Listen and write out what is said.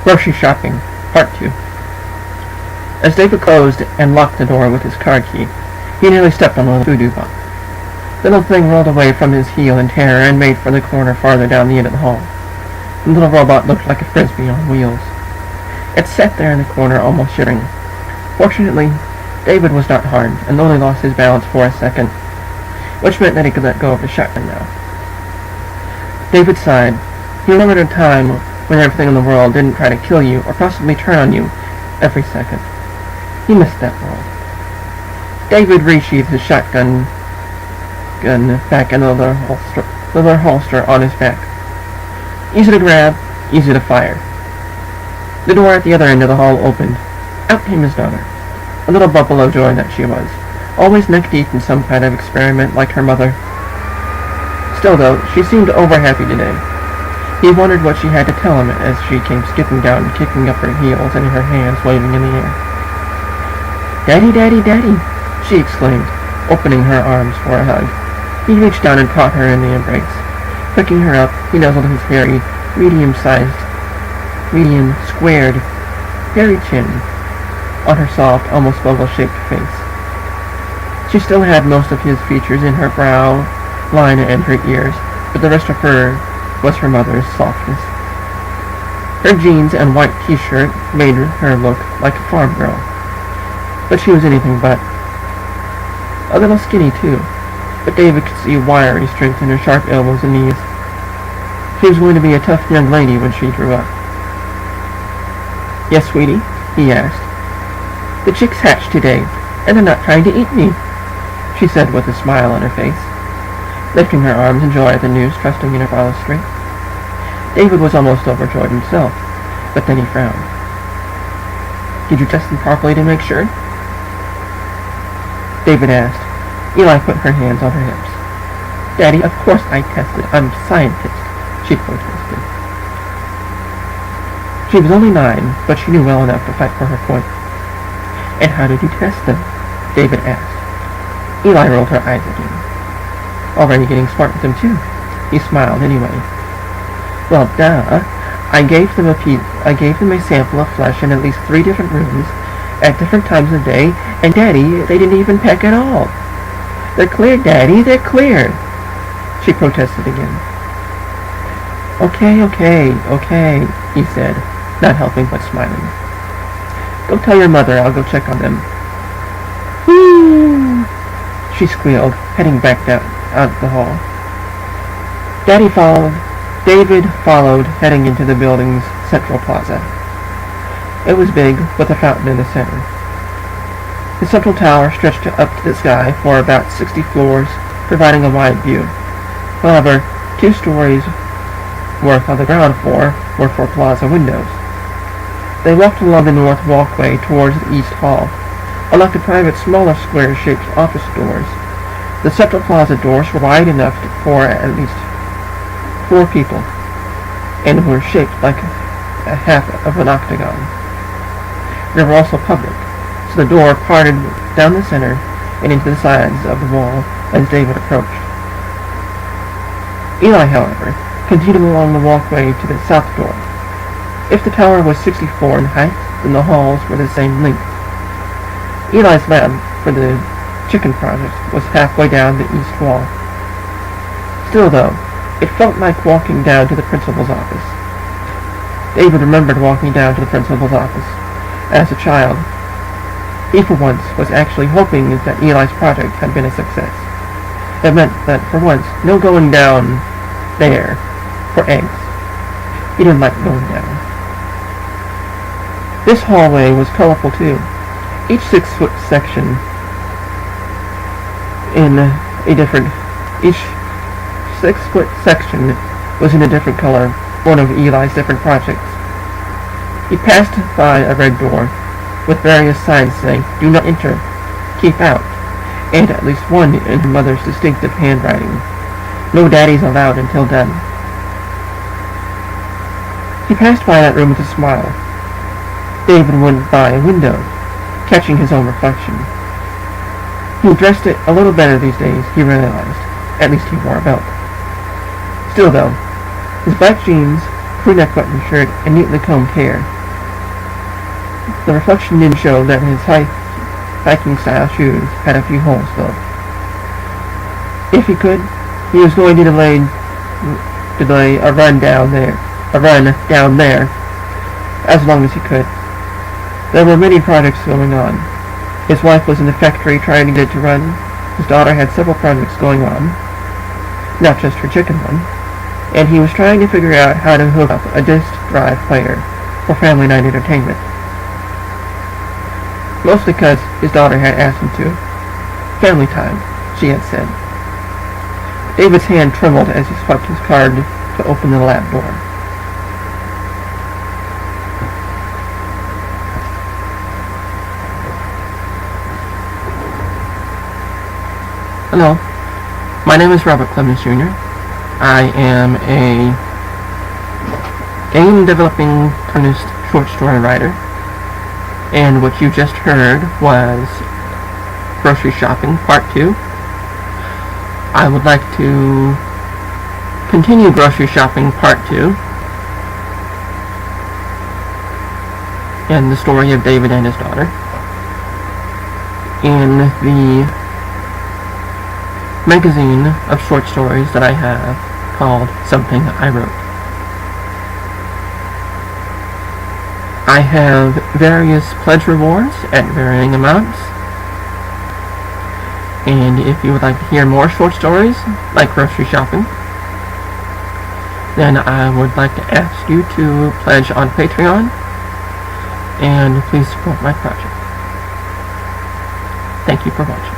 Grocery Shopping, Part 2. As David closed and locked the door with his car key, he nearly stepped on the little voodoo box. The little thing rolled away from his heel in terror and made for the corner farther down the end of the hall. The little robot looked like a frisbee on wheels. It sat there in the corner, almost shivering. Fortunately, David was not harmed and only lost his balance for a second, which meant that he could let go of the shotgun now. David sighed. He remembered a time when everything in the world didn't try to kill you or possibly turn on you every second. He missed that world. David resheathed his shotgun back in the leather holster on his back. Easy to grab, easy to fire. The door at the other end of the hall opened. Out came his daughter, a little bubble of joy that she was, always neck-deep in some kind of experiment like her mother. Still, though, she seemed over-happy today. He wondered what she had to tell him as she came skipping down, kicking up her heels and her hands waving in the air. "Daddy, Daddy, Daddy!" she exclaimed, opening her arms for a hug. He reached down and caught her in the embrace. Picking her up, he nuzzled his hairy, squared, hairy chin on her soft, almost oval-shaped face. She still had most of his features in her brow line and her ears, but the rest of her was her mother's softness. Her jeans and white t-shirt made her look like a farm girl, but she was anything but. A little skinny, too, but David could see wiry strength in her sharp elbows and knees. She was going to be a tough young lady when she grew up. "Yes, sweetie?" he asked. "The chicks hatched today, and they're not trying to eat me," she said with a smile on her face, lifting her arms in joy at the news, trusting in her father's strength. David was almost overjoyed himself, but then he frowned. "Did you test them properly to make sure?" David asked. Eli put her hands on her hips. "Daddy, of course I tested. I'm a scientist," she protested. She was only 9, but she knew well enough to fight for her point. "And how did you test them?" David asked. Eli rolled her eyes at him. "Already getting smart with them, too." He smiled anyway. "Well, duh. I gave them a sample of flesh in at least 3 different rooms at different times of day, and Daddy, they didn't even peck at all." "They're clear, Daddy, they're clear," she protested again. Okay, he said, not helping but smiling. "Go tell your mother I'll go check on them." "Whee!" she squealed, heading back out the hall. David followed, heading into the building's central plaza. It was big, with a fountain in the center. The central tower stretched up to the sky for about 60 floors, providing a wide view. However, 2 stories worth on the ground floor were for plaza windows. They walked along the north walkway towards the east hall, along the private, smaller, square-shaped office doors. The central plaza doors were wide enough for at least 4 people, and were shaped like a half of an octagon. They were also public, so the door parted down the center and into the sides of the wall as David approached. Eli, however, continued along the walkway to the south door. If the tower was 64 in height, then the halls were the same length. Eli's lab for the chicken project was halfway down the east wall. Still, though, it felt like walking down to the principal's office. David remembered walking down to the principal's office as a child. He, for once, was actually hoping that Eli's project had been a success. It meant that, for once, no going down there for eggs. He didn't like going down. This hallway was colorful, too. Each 6-foot section was in a different color, one of Eli's different projects. He passed by a red door with various signs saying, "Do not enter," "Keep out," and at least one in her mother's distinctive handwriting, "No daddies allowed until done." He passed by that room with a smile. David went by a window, catching his own reflection. He dressed it a little better these days, he realized. At least he wore a belt. Still, though, his black jeans, crew-neck button shirt, and neatly combed hair The reflection did show that his hiking-style shoes had a few holes filled. If he could, he was going to delay a run down there as long as he could. There were many projects going on. His wife was in the factory trying to get it to run. His daughter had several projects going on, not just her chicken one, and he was trying to figure out how to hook up a disc drive player for family night entertainment. Mostly because his daughter had asked him to. Family time, she had said. David's hand trembled as he swiped his card to open the lab door. Hello, my name is Robert Clemens Jr. I am a game developing earnest short story writer, and what you just heard was Grocery Shopping Part 2. I would like to continue Grocery Shopping Part 2 and the story of David and his daughter in the magazine of short stories that I have called Something I Wrote. I have various pledge rewards at varying amounts, and if you would like to hear more short stories like Grocery Shopping, then I would like to ask you to pledge on Patreon, and please support my project. Thank you for watching.